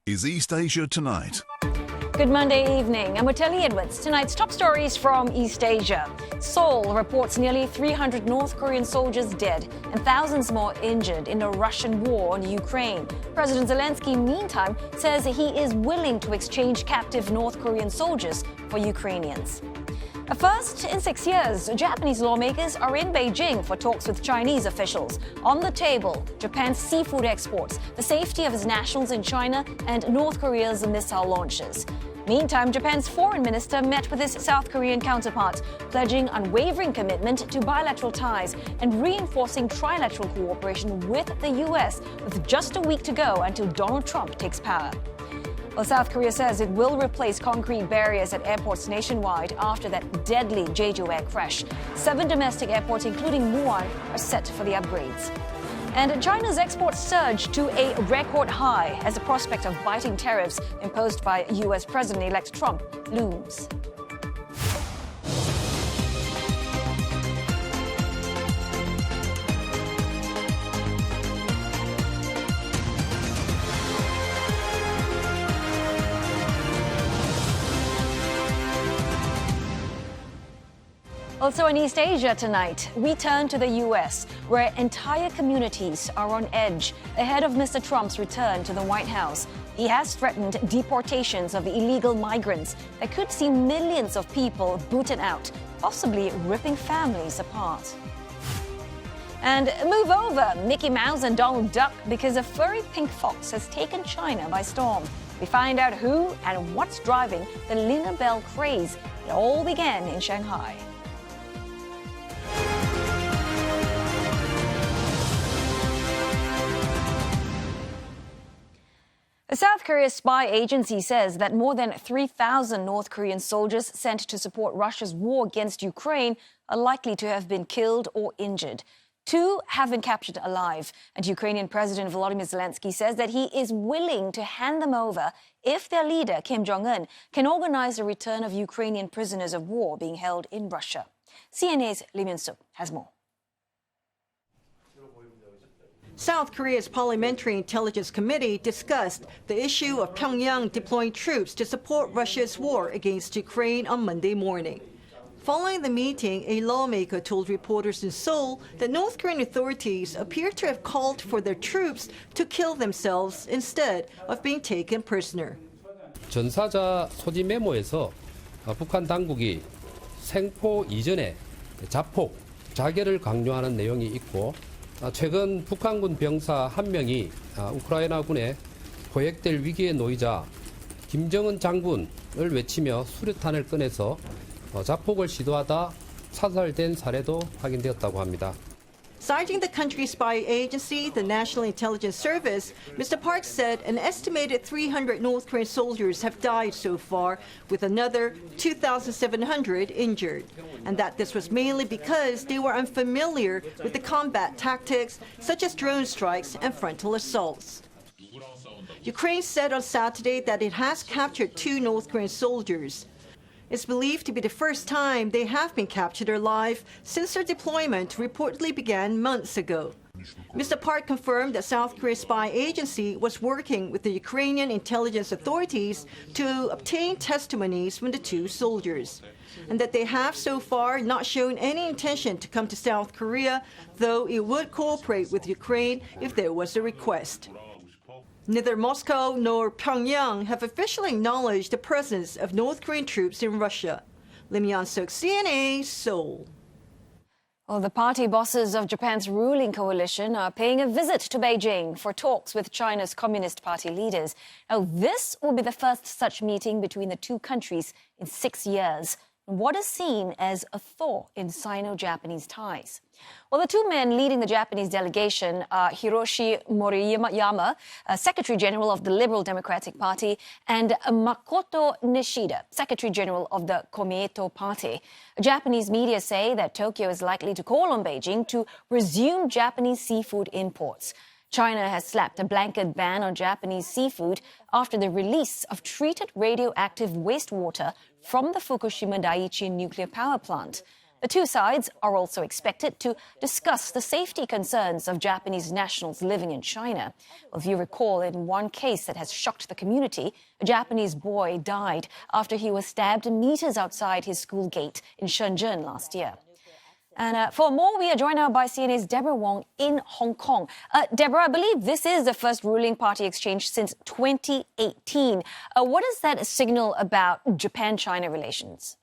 is East Asia Tonight. Good Monday evening. I'm Telly Edwards. Tonight's top stories from East Asia. Seoul reports nearly 300 North Korean soldiers dead and thousands more injured in the Russian war on Ukraine. President Zelensky, meantime, says he is willing to exchange captive North Korean soldiers for Ukrainians. First in 6 years, Japanese lawmakers are in Beijing for talks with Chinese officials. On the table, Japan's seafood exports, the safety of its nationals in China, and North Korea's missile launches. Meantime, Japan's foreign minister met with his South Korean counterpart, pledging unwavering commitment to bilateral ties and reinforcing trilateral cooperation with the U.S., with just a week to go until Donald Trump takes power. Well, South Korea says it will replace concrete barriers at airports nationwide after that deadly Jeju air crash. 7 domestic airports, including Muan, are set for the upgrades. And China's exports surged to a record high as the prospect of biting tariffs imposed by U.S. President-elect Trump looms. Also in East Asia tonight, we turn to the U.S., where entire communities are on edge ahead of Mr. Trump's return to the White House. He has threatened deportations of illegal migrants that could see millions of people booted out, possibly ripping families apart. And move over, Mickey Mouse and Donald Duck, because a furry pink fox has taken China by storm. We find out who and what's driving the LinaBell craze. It all began in Shanghai. The South Korea spy agency says that more than 3,000 North Korean soldiers sent to support Russia's war against Ukraine are likely to have been killed or injured. 2 have been captured alive, and Ukrainian President Volodymyr Zelensky says that he is willing to hand them over if their leader, Kim Jong-un, can organize the return of Ukrainian prisoners of war being held in Russia. CNA's Lee Myung-suk has more. South Korea's Parliamentary Intelligence Committee discussed the issue of Pyongyang deploying troops to support Russia's war against Ukraine on Monday morning. Following the meeting, a lawmaker told reporters in Seoul that North Korean authorities appear to have called for their troops to kill themselves instead of being taken prisoner. 전사자 소지 메모에서 북한 당국이 생포 이전에 자폭, 자결을 강요하는 내용이 있고 최근 북한군 병사 1명이 우크라이나군에 포획될 위기에 놓이자 김정은 장군을 외치며 수류탄을 꺼내서 자폭을 시도하다 사살된 사례도 확인되었다고 합니다. Citing the country's spy agency, the National Intelligence Service, Mr. Park said an estimated 300 North Korean soldiers have died so far, with another 2,700 injured, and that this was mainly because they were unfamiliar with the combat tactics, such as drone strikes and frontal assaults. Ukraine said on Saturday that it has captured 2 North Korean soldiers. It's believed to be the first time they have been captured alive since their deployment reportedly began months ago. Mr. Park confirmed that South Korea's spy agency was working with the Ukrainian intelligence authorities to obtain testimonies from the 2 soldiers, and that they have so far not shown any intention to come to South Korea, though it would cooperate with Ukraine if there was a request. Neither Moscow nor Pyongyang have officially acknowledged the presence of North Korean troops in Russia. Lee Myung-suk, CNA, Seoul. Well, the party bosses of Japan's ruling coalition are paying a visit to Beijing for talks with China's Communist Party leaders. Now, this will be the first such meeting between the 2 countries in 6 years. What is seen as a thaw in Sino-Japanese ties. Well, the 2 men leading the Japanese delegation are Hiroshi Moriyama, Secretary General of the Liberal Democratic Party, and Makoto Nishida, Secretary General of the Komeito Party. Japanese media say that Tokyo is likely to call on Beijing to resume Japanese seafood imports. China has slapped a blanket ban on Japanese seafood after the release of treated radioactive wastewater from the Fukushima Daiichi nuclear power plant. The two sides are also expected to discuss the safety concerns of Japanese nationals living in China. Well, if you recall, in one case that has shocked the community, a Japanese boy died after he was stabbed meters outside his school gate in Shenzhen last year. And for more, we are joined now by CNA's Deborah Wong in Hong Kong. Deborah, I believe this is the first ruling party exchange since 2018. What does that signal about Japan-China relations?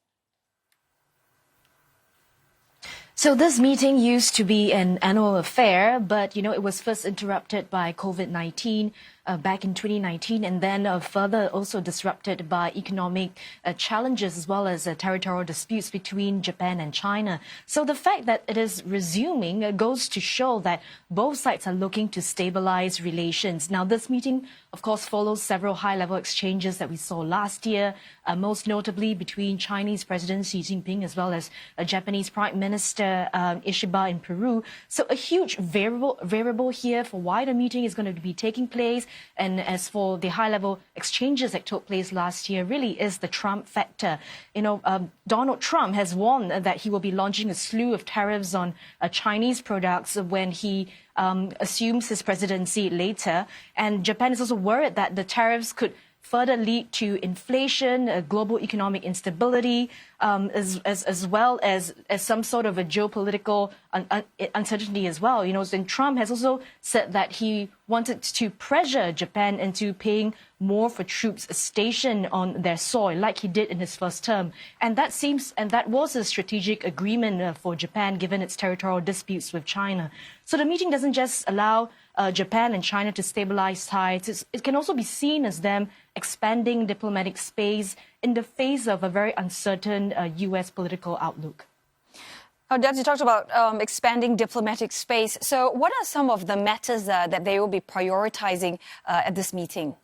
So this meeting used to be an annual affair, but, it was first interrupted by COVID-19 back in 2019, and then further also disrupted by economic challenges as well as territorial disputes between Japan and China. So the fact that it is resuming goes to show that both sides are looking to stabilize relations. Now, this meeting, of course, follows several high-level exchanges that we saw last year, most notably between Chinese President Xi Jinping as well as Japanese Prime Minister Ishiba in Peru. So a huge variable here for why the meeting is going to be taking place. And as for the high-level exchanges that took place last year, really is the Trump factor. Donald Trump has warned that he will be launching a slew of tariffs on Chinese products when he assumes his presidency later. And Japan is also worried that the tariffs could further lead to inflation, global economic instability, as well as some sort of a geopolitical uncertainty as well. And Trump has also said that he wanted to pressure Japan into paying more for troops stationed on their soil, like he did in his first term. And that was a strategic agreement for Japan, given its territorial disputes with China. So the meeting doesn't just allow Japan and China to stabilize ties. It can also be seen as them expanding diplomatic space in the face of a very uncertain U.S. political outlook. Debs, you talked about expanding diplomatic space. So what are some of the matters that they will be prioritizing at this meeting?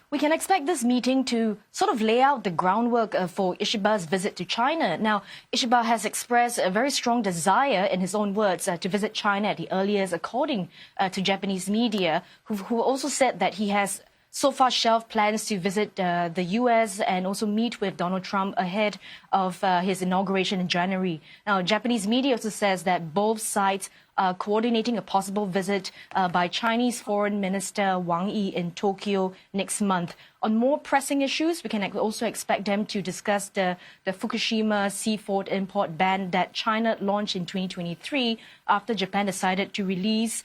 We can expect this meeting to sort of lay out the groundwork for Ishiba's visit to China. Now, Ishiba has expressed a very strong desire, in his own words, to visit China at the earliest, according to Japanese media, who also said that he has so far shelved plans to visit the U.S. and also meet with Donald Trump ahead of his inauguration in January. Now, Japanese media also says that both sides are coordinating a possible visit by Chinese Foreign Minister Wang Yi in Tokyo next month. On more pressing issues, we can also expect them to discuss the Fukushima seafood import ban that China launched in 2023 after Japan decided to release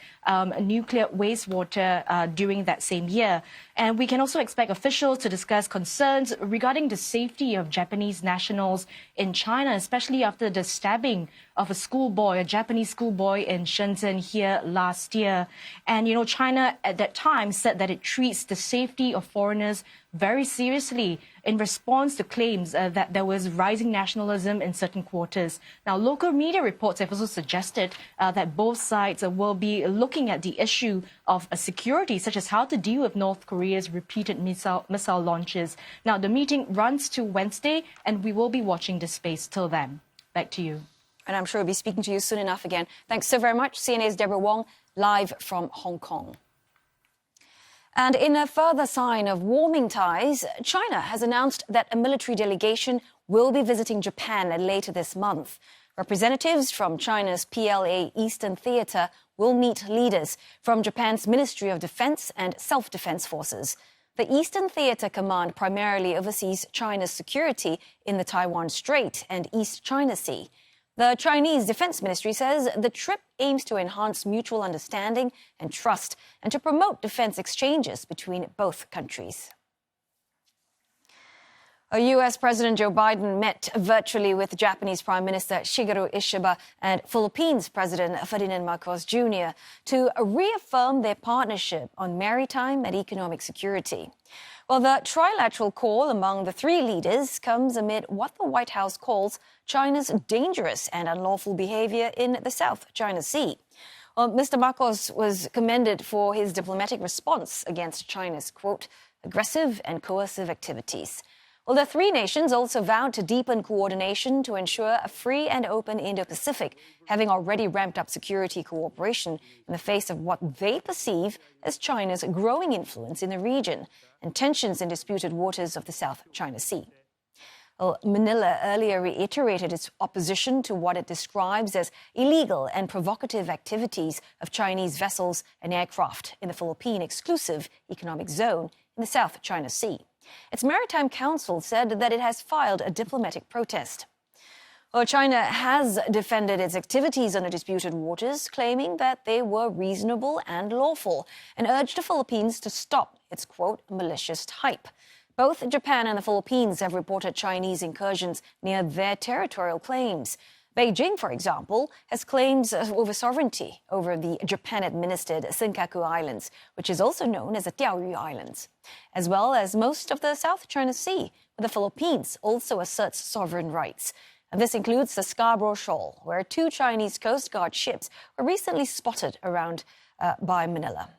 nuclear wastewater during that same year. And we can also expect officials to discuss concerns regarding the safety of Japanese nationals in China, especially after the stabbing of a Japanese schoolboy in Shenzhen here last year. And, China at that time said that it treats the safety of foreigners very seriously in response to claims that there was rising nationalism in certain quarters. Now, local media reports have also suggested that both sides will be looking at the issue of security, such as how to deal with North Korea's repeated missile launches. Now, the meeting runs to Wednesday, and we will be watching this space till then. Back to you. And I'm sure we'll be speaking to you soon enough again. Thanks so very much. CNA's Deborah Wong, live from Hong Kong. And in a further sign of warming ties, China has announced that a military delegation will be visiting Japan later this month. Representatives from China's PLA Eastern Theater will meet leaders from Japan's Ministry of Defense and Self-Defense Forces. The Eastern Theater Command primarily oversees China's security in the Taiwan Strait and East China Sea. The Chinese Defense Ministry says the trip aims to enhance mutual understanding and trust and to promote defense exchanges between both countries. U.S. President Joe Biden met virtually with Japanese Prime Minister Shigeru Ishiba and Philippines President Ferdinand Marcos Jr. to reaffirm their partnership on maritime and economic security. Well, the trilateral call among the three leaders comes amid what the White House calls China's dangerous and unlawful behavior in the South China Sea. Well, Mr. Marcos was commended for his diplomatic response against China's, quote, aggressive and coercive activities. Well, the three nations also vowed to deepen coordination to ensure a free and open Indo-Pacific, having already ramped up security cooperation in the face of what they perceive as China's growing influence in the region and tensions in disputed waters of the South China Sea. Well, Manila earlier reiterated its opposition to what it describes as illegal and provocative activities of Chinese vessels and aircraft in the Philippine exclusive economic zone in the South China Sea. Its Maritime Council said that it has filed a diplomatic protest. Well, China has defended its activities on the disputed waters, claiming that they were reasonable and lawful, and urged the Philippines to stop its, quote, malicious hype. Both Japan and the Philippines have reported Chinese incursions near their territorial claims. Beijing, for example, has claims over sovereignty over the Japan-administered Senkaku Islands, which is also known as the Diaoyu Islands, as well as most of the South China Sea, where the Philippines also asserts sovereign rights. And this includes the Scarborough Shoal, where 2 Chinese Coast Guard ships were recently spotted around by Manila.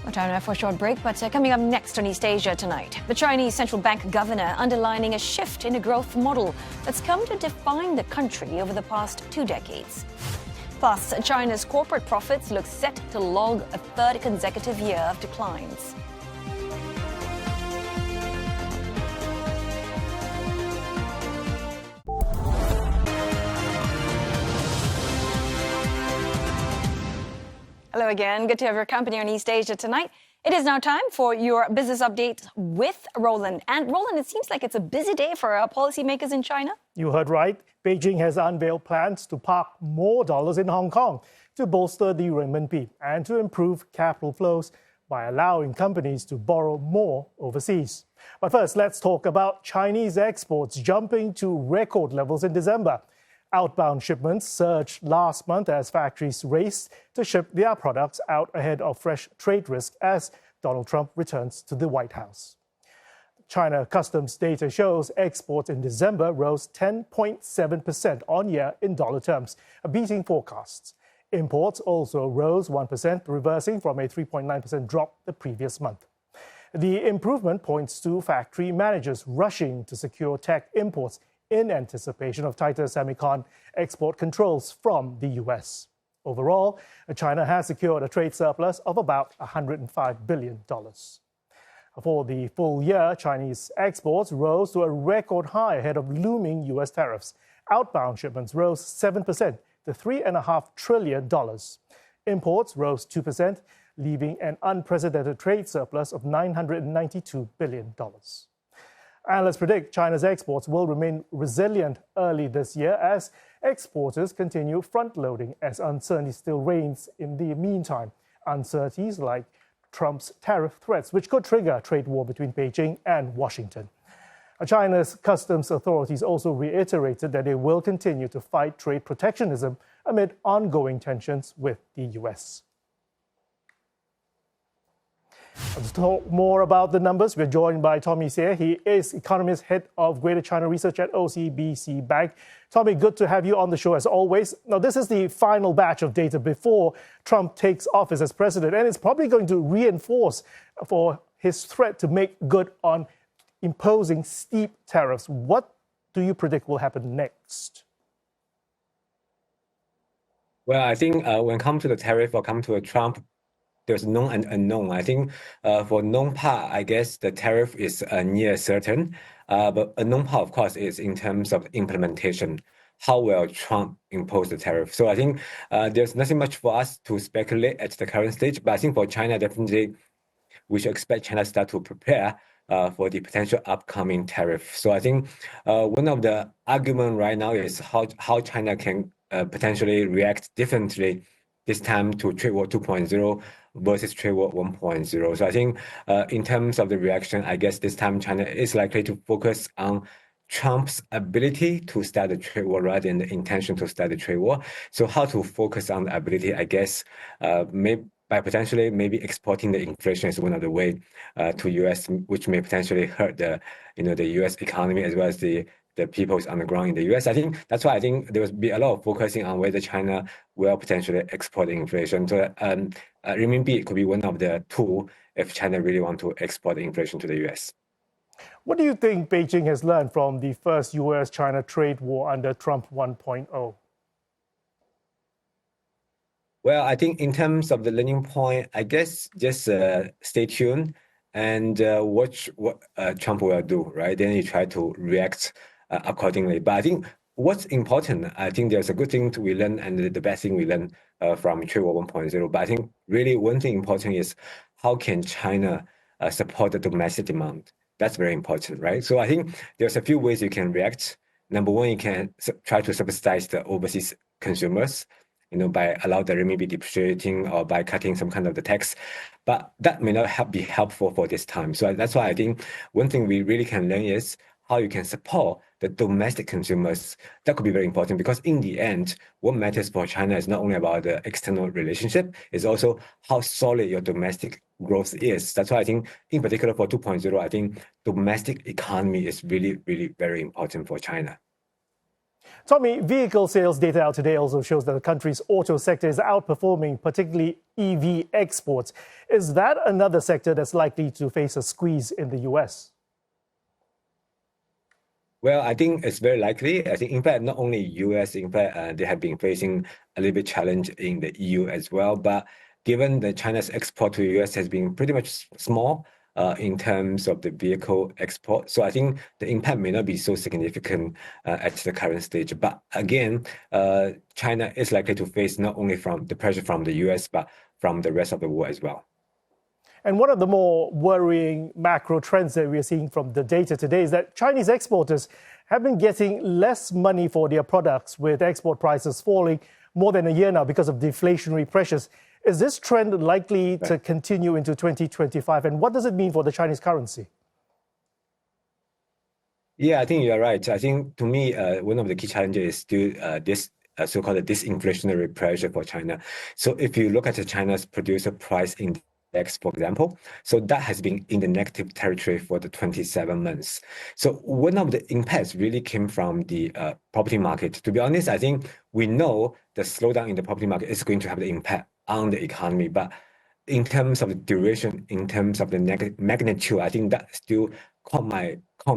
Well, time now for a short break, but coming up next on East Asia tonight, the Chinese central bank governor underlining a shift in a growth model that's come to define the country over the past 2 decades. Plus, China's corporate profits look set to log a 3rd consecutive year of declines. Hello again. Good to have your company on East Asia tonight. It is now time for your business update with Roland. And Roland, it seems like it's a busy day for policymakers in China. You heard right. Beijing has unveiled plans to park more dollars in Hong Kong to bolster the renminbi and to improve capital flows by allowing companies to borrow more overseas. But first, let's talk about Chinese exports jumping to record levels in December. Outbound shipments surged last month as factories raced to ship their products out ahead of fresh trade risk as Donald Trump returns to the White House. China customs data shows exports in December rose 10.7% on year in dollar terms, beating forecasts. Imports also rose 1%, reversing from a 3.9% drop the previous month. The improvement points to factory managers rushing to secure tech imports in anticipation of tighter semicon export controls from the U.S. Overall, China has secured a trade surplus of about $105 billion. For the full year, Chinese exports rose to a record high ahead of looming U.S. tariffs. Outbound shipments rose 7% to $3.5 trillion. Imports rose 2%, leaving an unprecedented trade surplus of $992 billion. Analysts predict China's exports will remain resilient early this year as exporters continue front-loading as uncertainty still reigns in the meantime. Uncertainties like Trump's tariff threats, which could trigger a trade war between Beijing and Washington. China's customs authorities also reiterated that they will continue to fight trade protectionism amid ongoing tensions with the U.S. To talk more about the numbers, we're joined by Tommy Seah. He is Economist Head of Greater China Research at OCBC Bank. Tommy, good to have you on the show as always. Now, this is the final batch of data before Trump takes office as president, and it's probably going to reinforce for his threat to make good on imposing steep tariffs. What do you predict will happen next? Well, I think when it comes to the tariff or come to Trump, there's known and unknown. I think for known part, I guess the tariff is near certain. But unknown part, of course, is in terms of implementation. How will Trump impose the tariff? So I think there's nothing much for us to speculate at the current stage. But I think for China, definitely, we should expect China to start to prepare for the potential upcoming tariff. So I think one of the arguments right now is how China can potentially react differently this time to trade war 2.0 versus trade war 1.0. So I think in terms of the reaction, I guess this time China is likely to focus on Trump's ability to start the trade war rather than the intention to start the trade war. So how to focus on the ability, I guess, by potentially maybe exporting the inflation is one of the way to U.S., which may potentially hurt the U.S. economy as well as the peoples on the ground in the U.S. I think that's why I think there will be a lot of focusing on whether China will potentially export inflation. So renminbi could be one of the tools if China really want to export the inflation to the U.S. What do you think Beijing has learned from the first U.S.-China trade war under Trump 1.0? Well, I think in terms of the learning point, I guess just stay tuned and watch what Trump will do, right? Then he try to react accordingly. But I think what's important, I think there's a good thing we learn and the bad thing we learn from Trade War 1.0. But I think really one thing important is how can China support the domestic demand? That's very important, right? So I think there's a few ways you can react. Number one, you can try to subsidize the overseas consumers, by allow the renminbi depreciating or by cutting some kind of the tax. But that may not be helpful for this time. So that's why I think one thing we really can learn is how you can support the domestic consumers. That could be very important because in the end, what matters for China is not only about the external relationship, it's also how solid your domestic growth is. That's why I think, in particular for 2.0, I think domestic economy is really, really very important for China. Tommy, vehicle sales data out today also shows that the country's auto sector is outperforming, particularly EV exports. Is that another sector that's likely to face a squeeze in the US? Well, I think it's very likely. I think, in fact, not only US, in fact, they have been facing a little bit challenge in the EU as well. But given that China's export to the US has been pretty much small in terms of the vehicle export, so I think the impact may not be so significant at the current stage. But again, China is likely to face not only from the pressure from the US, but from the rest of the world as well. And one of the more worrying macro trends that we are seeing from the data today is that Chinese exporters have been getting less money for their products, with export prices falling more than a year now because of deflationary pressures. Is this trend likely to continue into 2025? And what does it mean for the Chinese currency? Yeah, I think you're right. I think, to me, one of the key challenges is still this so-called disinflationary pressure for China. So if you look at China's producer price index, for example, so that has been in the negative territory for the 27 months. So one of the impacts really came from the property market. To be honest, I think we know the slowdown in the property market is going to have the impact on the economy, but in terms of the duration, in terms of the magnitude, I think that still caught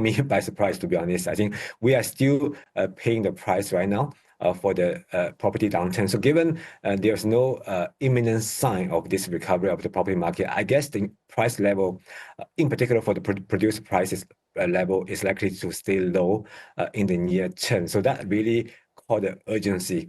me by surprise, to be honest. I think we are still paying the price right now for the property downturn. So given there's no imminent sign of this recovery of the property market, I guess the price level, in particular for the producer prices level, is likely to stay low in the near term. So that really called the urgency,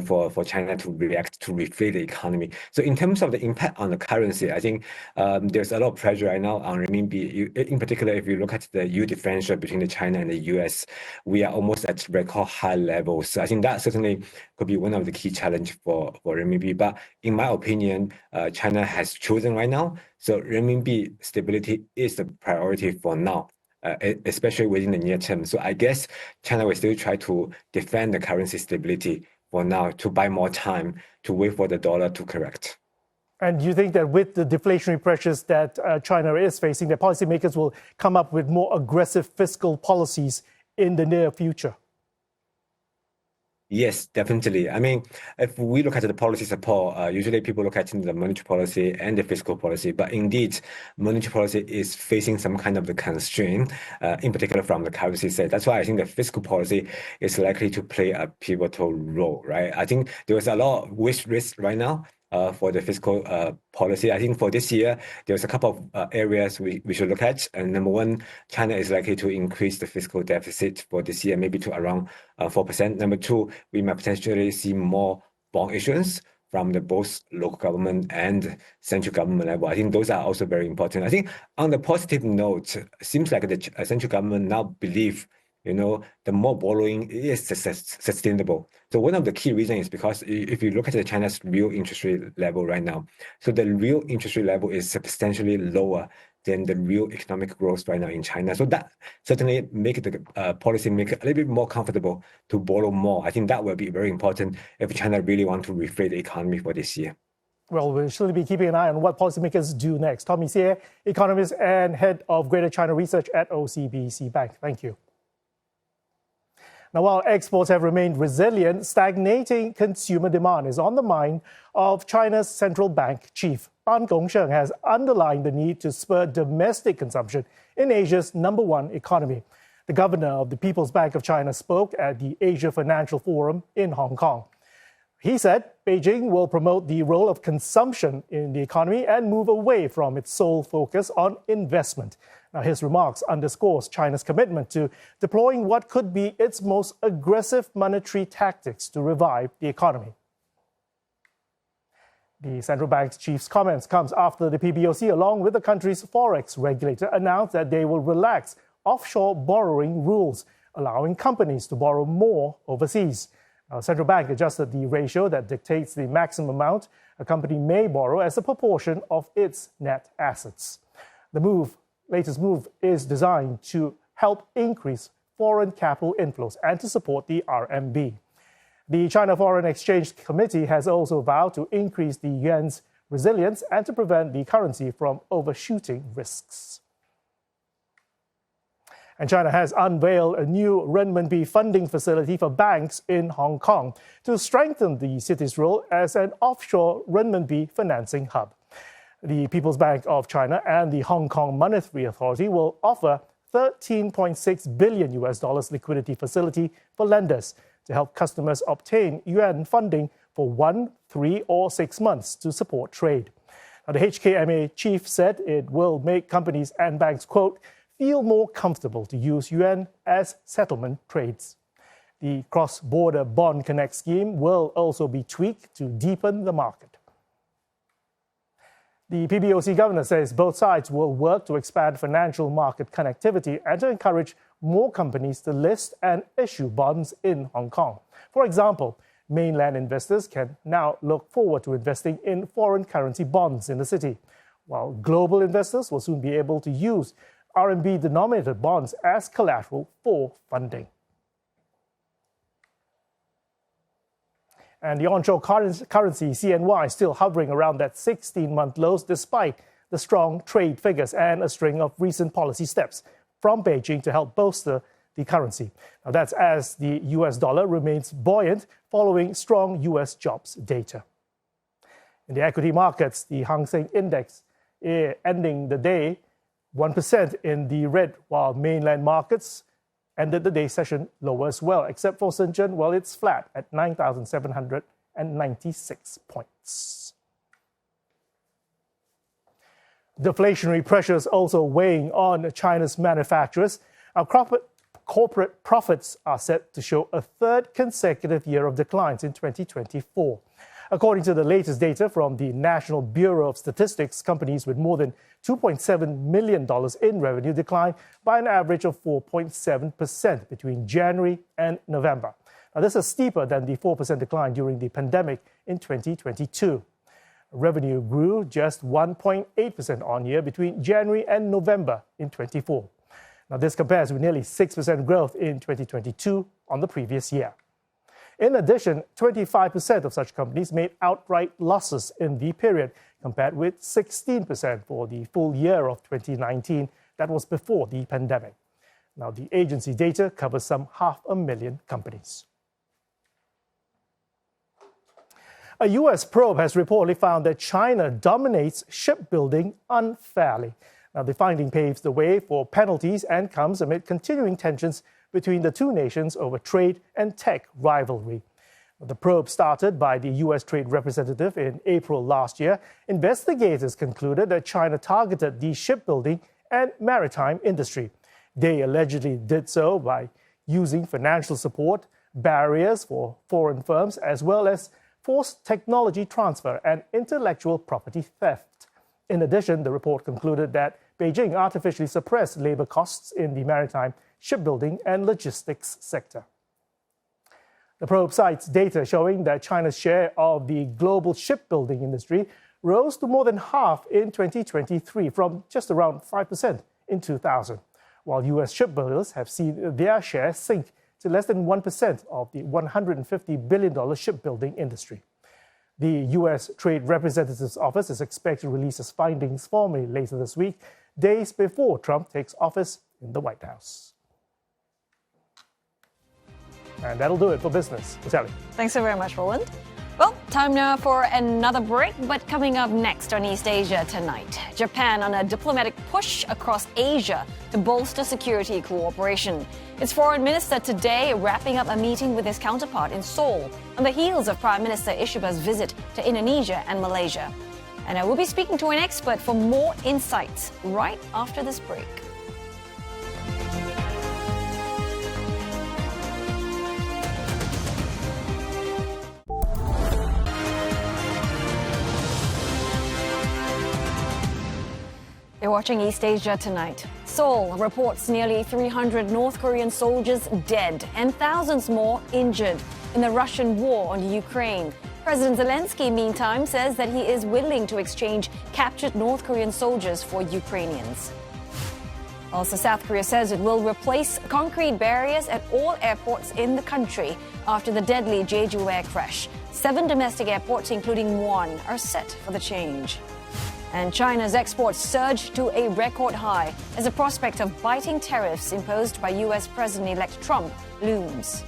for China to react to reflate the economy. So in terms of the impact on the currency, I think there's a lot of pressure right now on renminbi. In particular, if you look at the yield differential between the China and the US, we are almost at record high levels. So I think that certainly could be one of the key challenges for renminbi. But in my opinion, China has chosen right now. So renminbi stability is the priority for now, especially within the near term. So I guess China will still try to defend the currency stability for now, to buy more time to wait for the dollar to correct. And do you think that with the deflationary pressures that China is facing, that policymakers will come up with more aggressive fiscal policies in the near future? Yes, definitely. I mean, if we look at the policy support, usually people look at the monetary policy and the fiscal policy, but indeed, monetary policy is facing some kind of the constraint, in particular from the currency side. That's why I think the fiscal policy is likely to play a pivotal role, right? I think there was a lot of wish list right now for the fiscal policy. I think for this year, there's a couple of areas we should look at. And number one, China is likely to increase the fiscal deficit for this year, maybe to around 4%. Number two, we might potentially see more bond issuance from the both local government and central government level. I think those are also very important. I think on the positive note, it seems like the central government now believe the more borrowing is sustainable. So one of the key reasons is because if you look at the China's real interest rate level right now, so the real interest rate level is substantially lower than the real economic growth right now in China. So that certainly make the policymaker a little bit more comfortable to borrow more. I think that will be very important if China really want to reflate the economy for this year. Well, we'll surely be keeping an eye on what policymakers do next. Tommy Xie, economist and head of Greater China Research at OCBC Bank. Thank you. Now, while exports have remained resilient, stagnating consumer demand is on the mind of China's central bank chief. Ban Gongsheng has underlined the need to spur domestic consumption in Asia's #1 economy. The governor of the People's Bank of China spoke at the Asia Financial Forum in Hong Kong. He said Beijing will promote the role of consumption in the economy and move away from its sole focus on investment. Now, his remarks underscores China's commitment to deploying what could be its most aggressive monetary tactics to revive the economy. The central bank's chief's comments comes after the PBOC, along with the country's forex regulator, announced that they will relax offshore borrowing rules, allowing companies to borrow more overseas. Now, the central bank adjusted the ratio that dictates the maximum amount a company may borrow as a proportion of its net assets. The latest move is designed to help increase foreign capital inflows and to support the RMB. The China Foreign Exchange Committee has also vowed to increase the yuan's resilience and to prevent the currency from overshooting risks. And China has unveiled a new renminbi funding facility for banks in Hong Kong to strengthen the city's role as an offshore renminbi financing hub. The People's Bank of China and the Hong Kong Monetary Authority will offer $13.6 billion liquidity facility for lenders to help customers obtain yuan funding for 1, 3, or 6 months to support trade. Now, the HKMA chief said it will make companies and banks, quote, feel more comfortable to use yuan as settlement trades. The cross-border Bond Connect scheme will also be tweaked to deepen the market. The PBOC governor says both sides will work to expand financial market connectivity and to encourage more companies to list and issue bonds in Hong Kong. For example, mainland investors can now look forward to investing in foreign currency bonds in the city, while global investors will soon be able to use RMB-denominated bonds as collateral for funding. And the onshore currency CNY still hovering around that 16-month lows despite the strong trade figures and a string of recent policy steps from Beijing to help bolster the currency. Now, that's as the US dollar remains buoyant following strong US jobs data. In the equity markets, the Hang Seng Index ending the day 1% in the red, while mainland markets ended the day session lower as well, except for Shenzhen, well, it's flat at 9,796 points. Deflationary pressures also weighing on China's manufacturers. Our corporate profits are set to show a third consecutive year of declines in 2024. According to the latest data from the National Bureau of Statistics, companies with more than $2.7 million in revenue declined by an average of 4.7% between January and November. Now, this is steeper than the 4% decline during the pandemic in 2022. Revenue grew just 1.8% on year between January and November in 2024. Now, this compares with nearly 6% growth in 2022 on the previous year. In addition, 25% of such companies made outright losses in the period, compared with 16% for the full year of 2019, that was before the pandemic. Now, the agency data covers some 500,000 companies. A U.S. probe has reportedly found that China dominates shipbuilding unfairly. Now, the finding paves the way for penalties and comes amid continuing tensions between the two nations over trade and tech rivalry. The probe, started by the U.S. Trade Representative in April last year, investigators concluded that China targeted the shipbuilding and maritime industry. They allegedly did so by using financial support, barriers for foreign firms, as well as forced technology transfer and intellectual property theft. In addition, the report concluded that Beijing artificially suppressed labor costs in the maritime, shipbuilding, and logistics sector. The probe cites data showing that China's share of the global shipbuilding industry rose to more than half in 2023 from just around 5% in 2000, while U.S. shipbuilders have seen their share sink to less than 1% of the $150 billion shipbuilding industry. The U.S. Trade Representative's Office is expected to release its findings formally later this week, days before Trump takes office in the White House. And that'll do it for business. Natalie. Thanks so very much, Roland. Well, time now for another break, but coming up next on East Asia Tonight, Japan on a diplomatic push across Asia to bolster security cooperation. Its foreign minister today wrapping up a meeting with his counterpart in Seoul on the heels of Prime Minister Ishiba's visit to Indonesia and Malaysia. And I will be speaking to an expert for more insights right after this break. You're watching East Asia Tonight. Seoul reports nearly 300 North Korean soldiers dead and thousands more injured in the Russian war on Ukraine. President Zelensky, meantime, says that he is willing to exchange captured North Korean soldiers for Ukrainians. Also, South Korea says it will replace concrete barriers at all airports in the country after the deadly Jeju air crash. 7 domestic airports, including one, are set for the change. And China's exports surged to a record high as the prospect of biting tariffs imposed by U.S. President-elect Trump looms.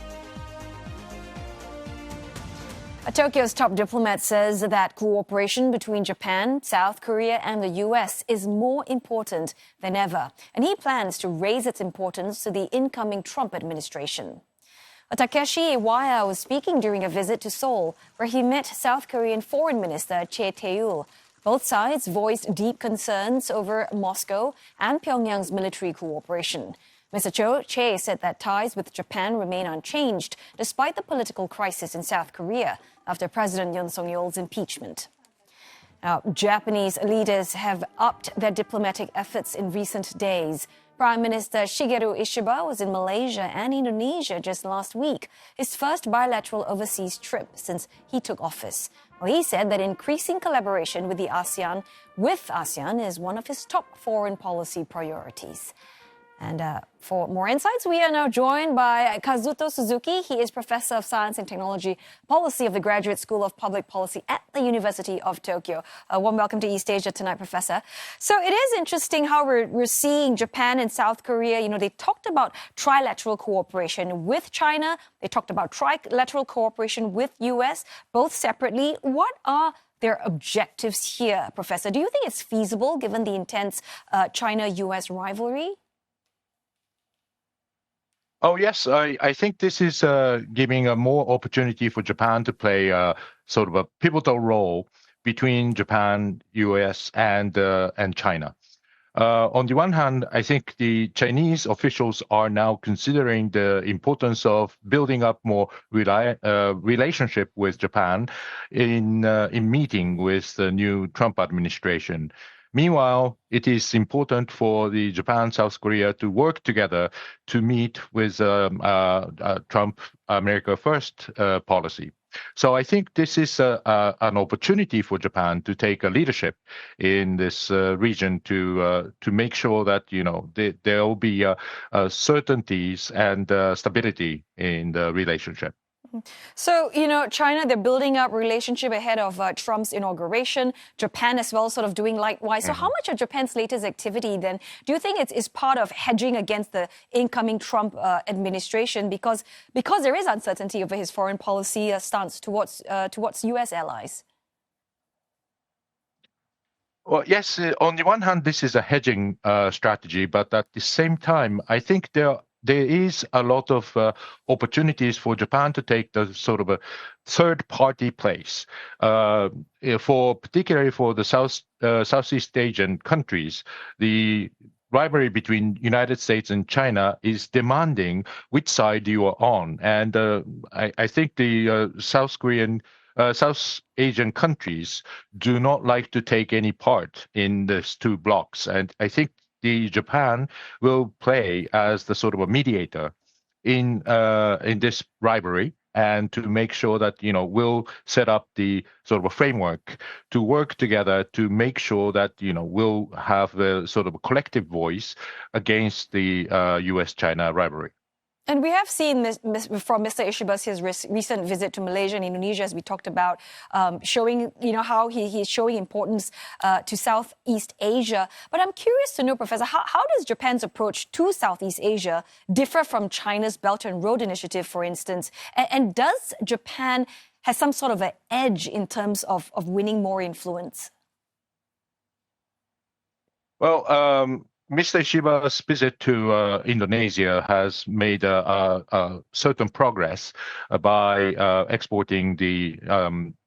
Tokyo's top diplomat says that cooperation between Japan, South Korea and the U.S. is more important than ever, and he plans to raise its importance to the incoming Trump administration. Takeshi Iwaya was speaking during a visit to Seoul, where he met South Korean Foreign Minister Che Tae-ul. Both sides voiced deep concerns over Moscow and Pyongyang's military cooperation. Mr. Che said that ties with Japan remain unchanged despite the political crisis in South Korea after President Yoon Suk-yeol's impeachment. Now, Japanese leaders have upped their diplomatic efforts in recent days. Prime Minister Shigeru Ishiba was in Malaysia and Indonesia just last week, his first bilateral overseas trip since he took office. Well, he said that increasing collaboration with ASEAN is one of his top foreign policy priorities. And for more insights, we are now joined by Kazuto Suzuki. He is Professor of Science and Technology Policy of the Graduate School of Public Policy at the University of Tokyo. Warm welcome to East Asia Tonight, Professor. So it is interesting how we're seeing Japan and South Korea. You know, they talked about trilateral cooperation with China. They talked about trilateral cooperation with U.S., both separately. What are their objectives here, Professor? Do you think it's feasible given the intense China-U.S. rivalry? Oh, yes. I think this is giving a more opportunity for Japan to play sort of a pivotal role between Japan, U.S., and China. On the one hand, I think the Chinese officials are now considering the importance of building up more relationship with Japan in meeting with the new Trump administration. Meanwhile, it is important for the Japan-South Korea to work together to meet with Trump America First policy. So I think this is an opportunity for Japan to take a leadership in this region to make sure that there will be certainties and stability in the relationship. So, China, they're building up relationship ahead of Trump's inauguration. Japan as well, sort of doing likewise. So how much of Japan's latest activity then do you think it's part of hedging against the incoming Trump administration because there is uncertainty over his foreign policy stance towards U.S. allies? Well, yes, on the one hand, this is a hedging strategy, but at the same time, I think there is a lot of opportunities for Japan to take the sort of a third-party place. Particularly for the Southeast Asian countries, the rivalry between United States and China is demanding which side you are on. And I think the South Asian countries do not like to take any part in these two blocs. And I think Japan will play as the sort of a mediator in this rivalry, and to make sure that we'll set up the sort of a framework to work together to make sure that we'll have the sort of a collective voice against the U.S.-China rivalry. And we have seen from Mr. Ishiba's his recent visit to Malaysia and Indonesia, as we talked about, showing how he's showing importance to Southeast Asia. But I'm curious to know, Professor, how does Japan's approach to Southeast Asia differ from China's Belt and Road Initiative, for instance? And does Japan has some sort of an edge in terms of winning more influence? Well, Mr. Ishiba's visit to Indonesia has made a certain progress by exporting the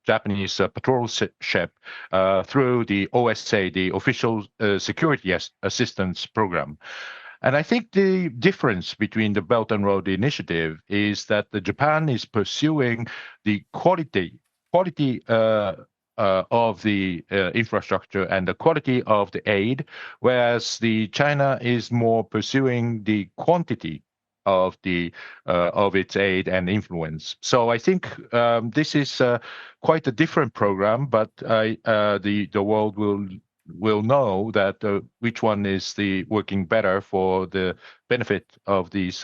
Japanese patrol ship through the OSA, the Official Security Assistance Program. And I think the difference between the Belt and Road Initiative is that Japan is pursuing the quality of the infrastructure and the quality of the aid, whereas the China is more pursuing the quantity of its aid and influence. So I think this is quite a different program, but the world will know that which one is working better for the benefit of these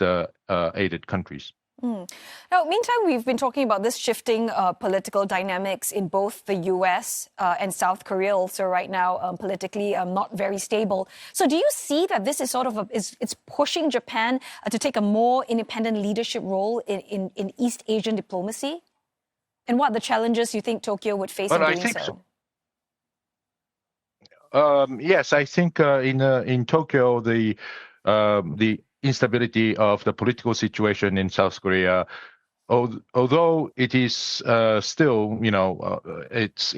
aided countries. Now, meantime, we've been talking about this shifting political dynamics in both the U.S. And South Korea also right now politically not very stable. So do you see that this is sort of it's pushing Japan to take a more independent leadership role in East Asian diplomacy? And what are the challenges you think Tokyo would face in doing so? Yes, I think in Tokyo, the instability of the political situation in South Korea, although it is still, it's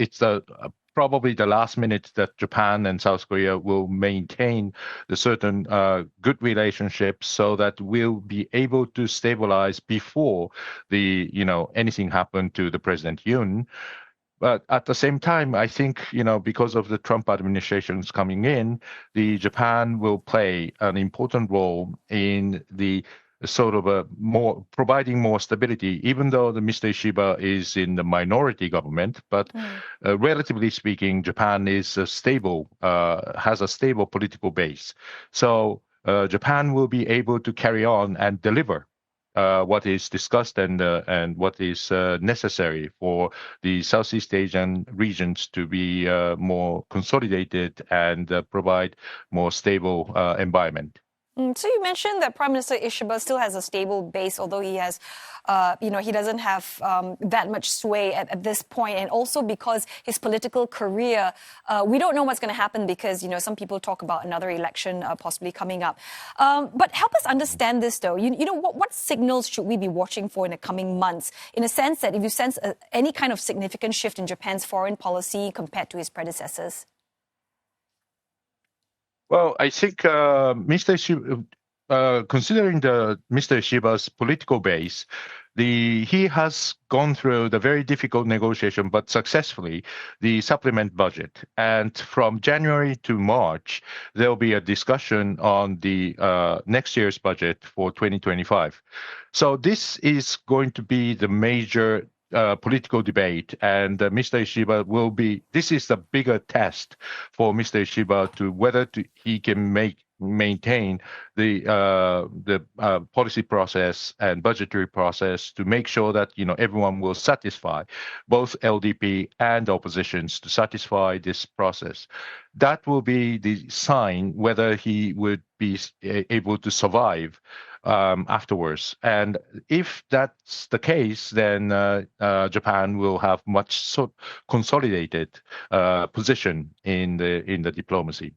probably the last minute that Japan and South Korea will maintain the certain good relationships so that we'll be able to stabilize before anything happened to the President Yoon. But at the same time, I think, because of the Trump administration's coming in, Japan will play an important role in the sort of providing more stability, even though Mr. Ishiba is in the minority government. But relatively speaking, Japan is has a stable political base. So Japan will be able to carry on and deliver what is discussed and what is necessary for the Southeast Asian regions to be more consolidated and provide more stable environment. So you mentioned that Prime Minister Ishiba still has a stable base, although he has, he doesn't have that much sway at this point, and also because his political career, we don't know what's going to happen because, some people talk about another election possibly coming up. But help us understand this, though. What signals should we be watching for in the coming months, in a sense that if you sense any kind of significant shift in Japan's foreign policy compared to his predecessors? Well, I think Mr. Ishiba, considering Mr. Ishiba's political base, he has gone through the very difficult negotiation, but successfully, the supplement budget. And from January to March, there'll be a discussion on the next year's budget for 2025. So this is going to be the major political debate, and Mr. Ishiba this is the bigger test for Mr. Ishiba to whether he can maintain the policy process and budgetary process to make sure that everyone will satisfy, both LDP and oppositions, to satisfy this process. That will be the sign whether he would be able to survive afterwards. And if that's the case, then Japan will have much consolidated position in the diplomacy.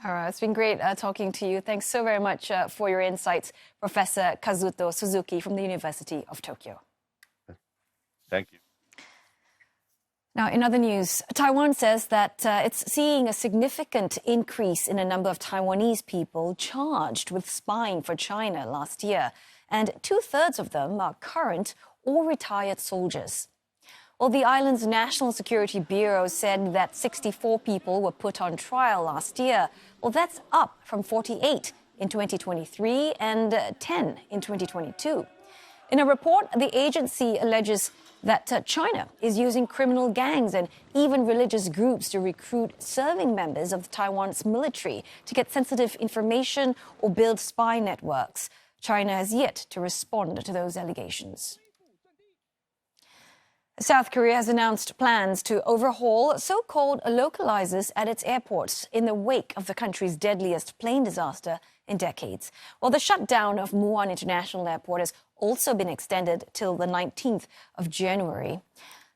All right, it's been great talking to you. Thanks so very much for your insights, Professor Kazuto Suzuki from the University of Tokyo. Thank you. Now, in other news, Taiwan says that it's seeing a significant increase in the number of Taiwanese people charged with spying for China last year, and 2/3 of them are current or retired soldiers. Well, the island's National Security Bureau said that 64 people were put on trial last year. Well, that's up from 48 in 2023 and 10 in 2022. In a report, the agency alleges that China is using criminal gangs and even religious groups to recruit serving members of Taiwan's military to get sensitive information or build spy networks. China has yet to respond to those allegations. South Korea has announced plans to overhaul so-called localizers at its airports in the wake of the country's deadliest plane disaster in decades. Well, the shutdown of Muan International Airport has also been extended till the 19th of January.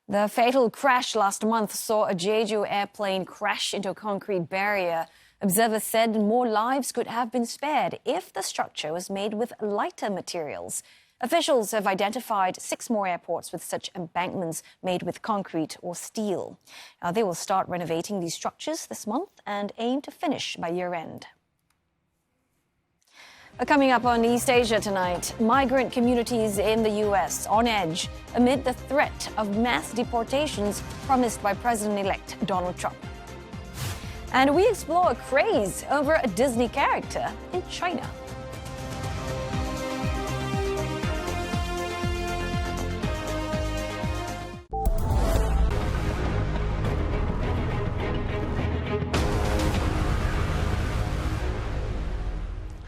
The fatal crash last month saw a Jeju airplane crash into a concrete barrier. Observers said more lives could have been spared if the structure was made with lighter materials. Officials have identified 6 more airports with such embankments made with concrete or steel. Now, they will start renovating these structures this month and aim to finish by year-end. Coming up on East Asia tonight, migrant communities in the U.S. on edge amid the threat of mass deportations promised by President-elect Donald Trump. And we explore a craze over a Disney character in China.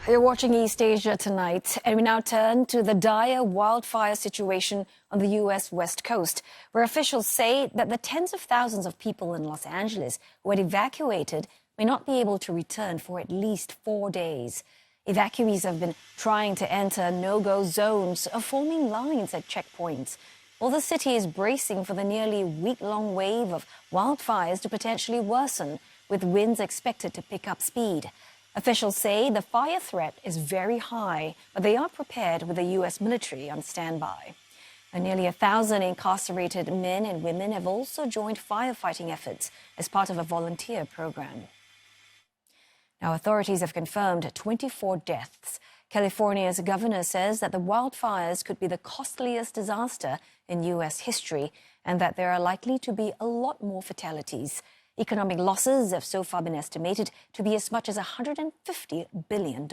You're watching East Asia tonight, and we now turn to the dire wildfire situation on the U.S. West Coast, where officials say that the tens of thousands of people in Los Angeles who had evacuated may not be able to return for at least 4 days. Evacuees have been trying to enter no-go zones, forming lines at checkpoints. Well, the city is bracing for the nearly week-long wave of wildfires to potentially worsen, with winds expected to pick up speed. Officials say the fire threat is very high, but they are prepared with the U.S. military on standby. And nearly 1,000 incarcerated men and women have also joined firefighting efforts as part of a volunteer program. Now, authorities have confirmed 24 deaths. California's governor says that the wildfires could be the costliest disaster in U.S. history and that there are likely to be a lot more fatalities. Economic losses have so far been estimated to be as much as $150 billion.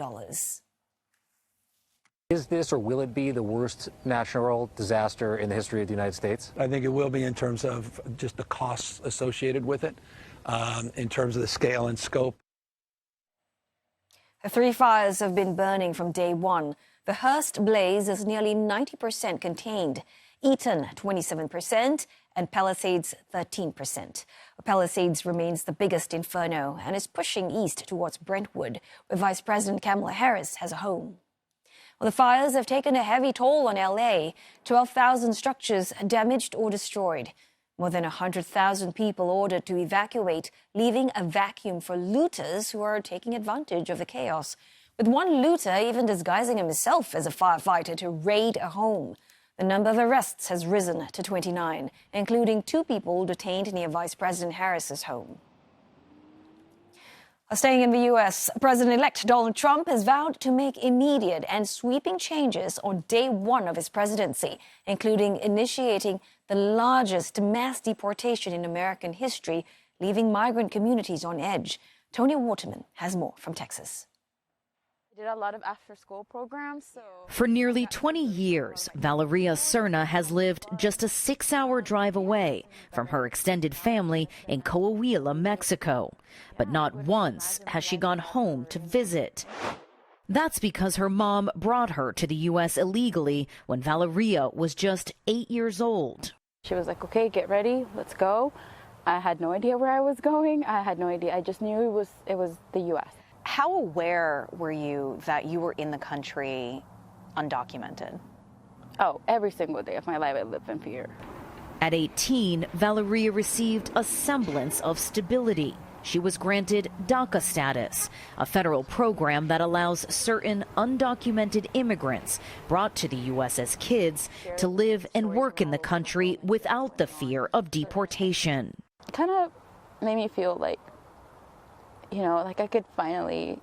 Is this or will it be the worst natural disaster in the history of the United States? I think it will be in terms of just the costs associated with it, in terms of the scale and scope. The 3 fires have been burning from day one. The Hearst blaze is nearly 90% contained, Eaton 27%, and Palisades 13%. Palisades remains the biggest inferno and is pushing east towards Brentwood, where Vice President Kamala Harris has a home. Well, the fires have taken a heavy toll on L.A., 12,000 structures damaged or destroyed. More than 100,000 people ordered to evacuate, leaving a vacuum for looters who are taking advantage of the chaos, with one looter even disguising himself as a firefighter to raid a home. The number of arrests has risen to 29, including 2 people detained near Vice President Harris's home. Staying in the U.S., President-elect Donald Trump has vowed to make immediate and sweeping changes on day 1 of his presidency, including initiating the largest mass deportation in American history, leaving migrant communities on edge. Tony Waterman has more from Texas. Did a lot of after-school programs. For nearly 20 years, Valeria Serna has lived just a 6-hour drive away from her extended family in Coahuila, Mexico. But not once has she gone home to visit. That's because her mom brought her to the U.S. illegally when Valeria was just 8 years old. She was like, okay, get ready, let's go. I had no idea where I was going. I had no idea. I just knew it was the U.S. How aware were you that you were in the country undocumented? Oh, every single day of my life I lived in fear. At 18, Valeria received a semblance of stability. She was granted DACA status, a federal program that allows certain undocumented immigrants brought to the U.S. as kids to live and work in the country without the fear of deportation. It kind of made me feel like, you know, like I could finally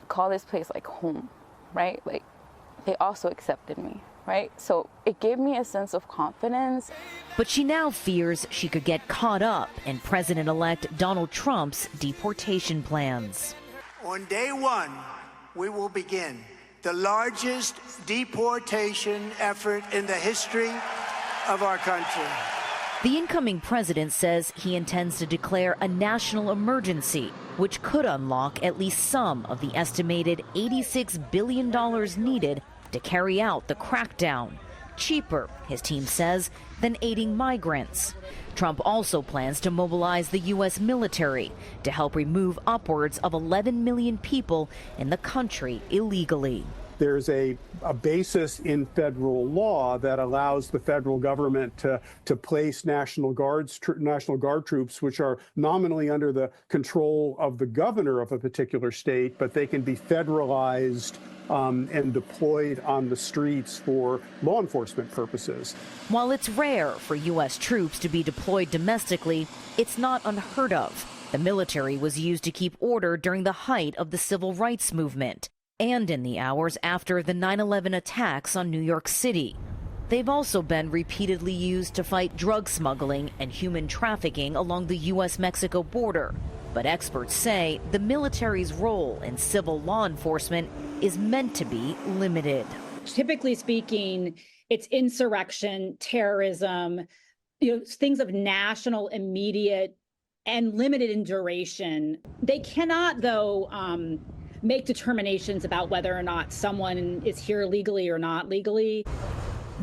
call this place like home, right? Like they also accepted me, right? So it gave me a sense of confidence. But she now fears she could get caught up in President-elect Donald Trump's deportation plans. On day 1, we will begin the largest deportation effort in the history of our country. The incoming president says he intends to declare a national emergency, which could unlock at least some of the estimated $86 billion needed to carry out the crackdown. cheaper, his team says, than aiding migrants. Trump also plans to mobilize the U.S. military to help remove upwards of 11 million people in the country illegally. There's a basis in federal law that allows the federal government to place National Guard troops, which are nominally under the control of the governor of a particular state, but they can be federalized and deployed on the streets for law enforcement purposes. While it's rare for U.S. troops to be deployed domestically, it's not unheard of. The military was used to keep order during the height of the civil rights movement and in the hours after the 9/11 attacks on New York City. They've also been repeatedly used to fight drug smuggling and human trafficking along the U.S.-Mexico border. But experts say the military's role in civil law enforcement is meant to be limited. Typically speaking, it's insurrection, terrorism, things of national, immediate, and limited in duration. They cannot, though, make determinations about whether or not someone is here legally or not legally.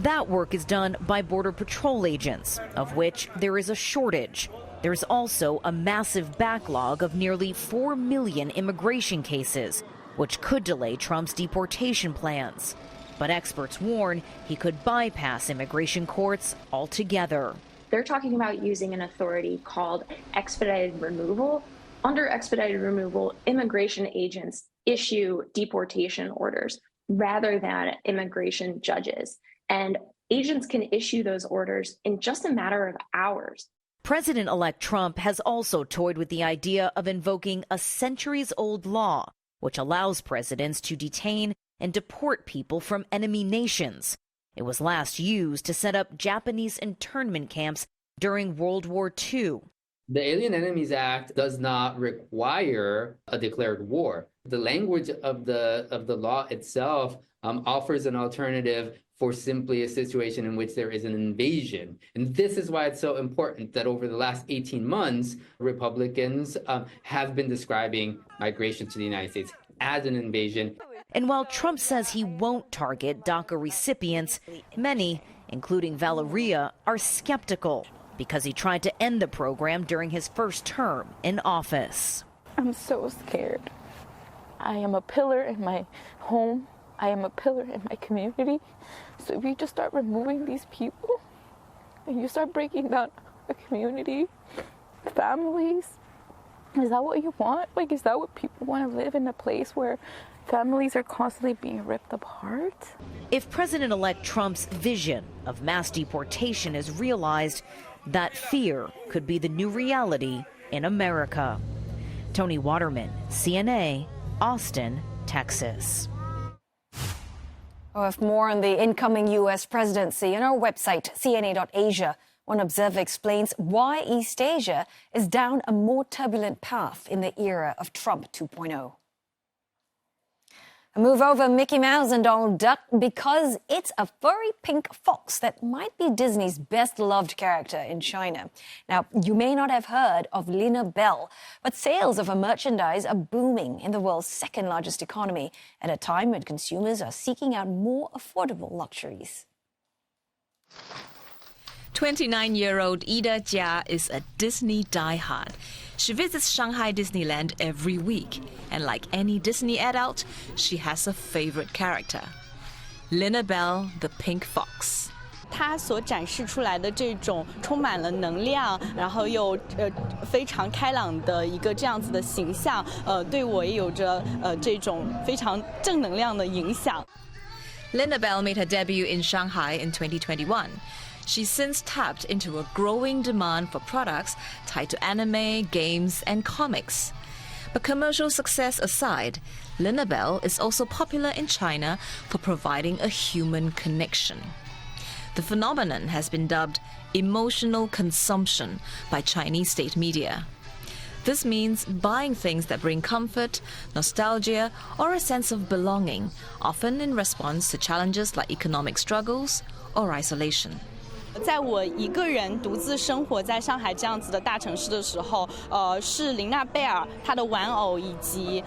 That work is done by Border Patrol agents, of which there is a shortage. There's also a massive backlog of nearly 4 million immigration cases, which could delay Trump's deportation plans. But experts warn he could bypass immigration courts altogether. They're talking about using an authority called expedited removal. Under expedited removal, immigration agents issue deportation orders rather than immigration judges. And agents can issue those orders in just a matter of hours. President-elect Trump has also toyed with the idea of invoking a centuries-old law, which allows presidents to detain and deport people from enemy nations. It was last used to set up Japanese internment camps during World War II. The Alien Enemies Act does not require a declared war. The language of the law itself offers an alternative for simply a situation in which there is an invasion. And this is why it's so important that over the last 18 months, Republicans have been describing migration to the United States as an invasion. And while Trump says he won't target DACA recipients, many, including Valeria, are skeptical because he tried to end the program during his first term in office. I'm so scared. I am a pillar in my home. I am a pillar in my community. So if you just start removing these people and you start breaking down a community, families, is that what you want? Like, is that what people want to live in, a place where families are constantly being ripped apart? If President-elect Trump's vision of mass deportation is realized, that fear could be the new reality in America. Tony Waterman, CNA, Austin, Texas. We'll have more on the incoming U.S. presidency on our website, cna.asia. One observer explains why East Asia is down a more turbulent path in the era of Trump 2.0. A move over Mickey Mouse and Donald Duck because it's a furry pink fox that might be Disney's best-loved character in China. Now, you may not have heard of LinaBell, but sales of her merchandise are booming in the world's second-largest economy at a time when consumers are seeking out more affordable luxuries. 29-year-old Ida Jia is a Disney diehard. She visits Shanghai Disneyland every week, and like any Disney adult, she has a favorite character, LinaBell the Pink Fox. 它所展示出来的这种充满了能量，然后又非常开朗的一个这样子的形象，对我也有着这种非常正能量的影响。LinaBell made her debut in Shanghai in 2021. She's since tapped into a growing demand for products tied to anime, games, and comics. But commercial success aside, LinaBell is also popular in China for providing a human connection. The phenomenon has been dubbed emotional consumption by Chinese state media. This means buying things that bring comfort, nostalgia, or a sense of belonging, often in response to challenges like economic struggles or isolation. 在我一个人独自生活在上海这样子的大城市的时候，是琳娜贝尔她的玩偶以及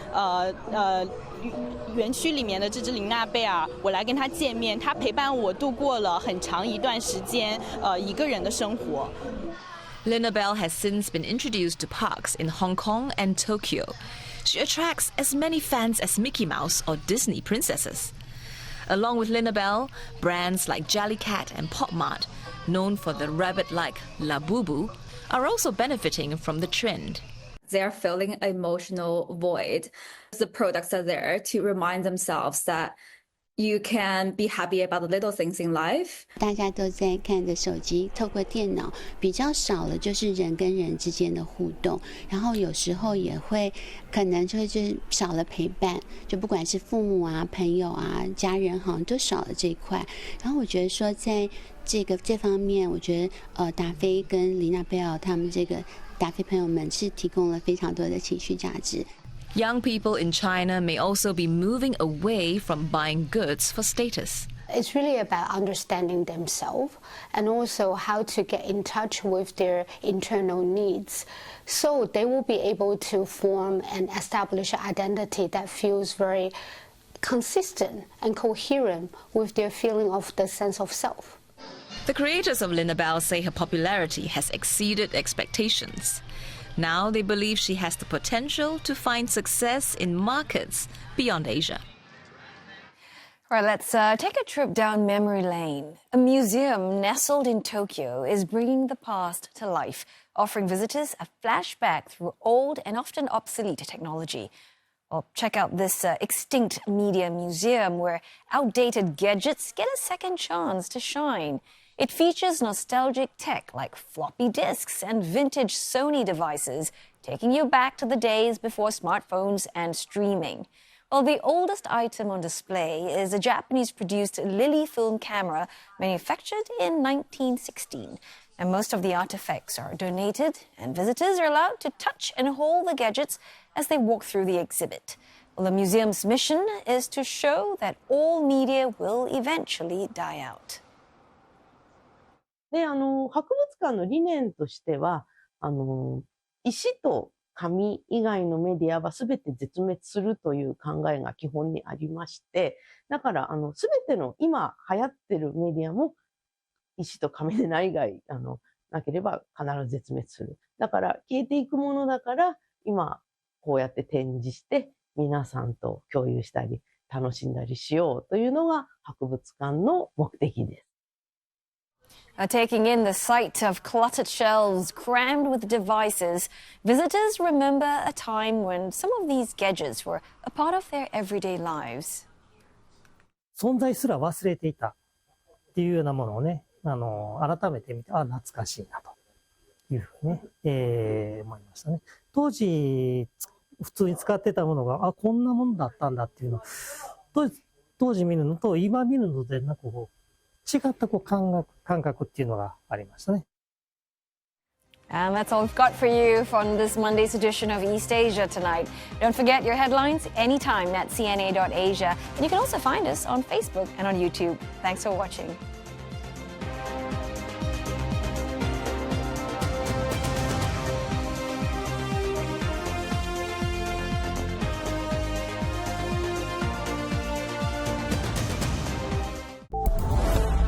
园区里面的这只琳娜贝尔，我来跟她见面，她陪伴我度过了很长一段时间一个人的生活。LinaBell has since been introduced to parks in Hong Kong and Tokyo. She attracts as many fans as Mickey Mouse or Disney princesses. Along with LinaBell, brands like Jellycat and Pop Mart, known for the rabbit-like La Boo, are also benefiting from the trend. They're feeling an emotional void. The products are there to remind themselves that you can be happy about the little things in life. 大家都在看着手机，透过电脑，比较少了就是人跟人之间的互动，然后有时候也会可能就是少了陪伴，就不管是父母啊、朋友啊、家人，好像都少了这一块。然后我觉得说，在这方面，我觉得达菲跟LinaBell他们这个达菲朋友们是提供了非常多的情绪价值。Young people in China may also be moving away from buying goods for status. It's really about understanding themselves and also how to get in touch with their internal needs. So they will be able to form and establish an identity that feels very consistent and coherent with their feeling of the sense of self. The creators of LinaBell say her popularity has exceeded expectations. Now they believe she has the potential to find success in markets beyond Asia. All right, let's take a trip down memory lane. A museum nestled in Tokyo is bringing the past to life, offering visitors a flashback through old and often obsolete technology. Well, check out this extinct media museum where outdated gadgets get a second chance to shine. It features nostalgic tech like floppy disks and vintage Sony devices, taking you back to the days before smartphones and streaming. Well, the oldest item on display is a Japanese-produced Lily film camera manufactured in 1916. And most of the artifacts are donated, and visitors are allowed to touch and hold the gadgets as they walk through the exhibit. Well, the museum's mission is to show that all media will eventually die out. で、博物館の理念としては、石と紙以外のメディアは全て絶滅するという考えが基本にありまして、だから、全ての今流行ってるメディアも、石と紙でない以外、なければ必ず絶滅する。だから、消えていくものだから、今、こうやって展示して、皆さんと共有したり、楽しんだりしようというのが博物館の目的です。Taking in the sight of cluttered shelves crammed with devices, visitors remember a time when some of these gadgets were a part of their everyday lives. 存在すら忘れていたっていうようなものをね、改めて見て、懐かしいなというふうにね、思いましたね。当時、普通に使ってたものが、こんなものだったんだっていうのを、当時見るのと今見るので、なんかこう、違った感覚っていうのがありましたね。And that's all we've got for you from this Monday's edition of East Asia tonight. Don't forget your headlines anytime at cna.asia. And you can also find us on Facebook and on YouTube. Thanks for watching.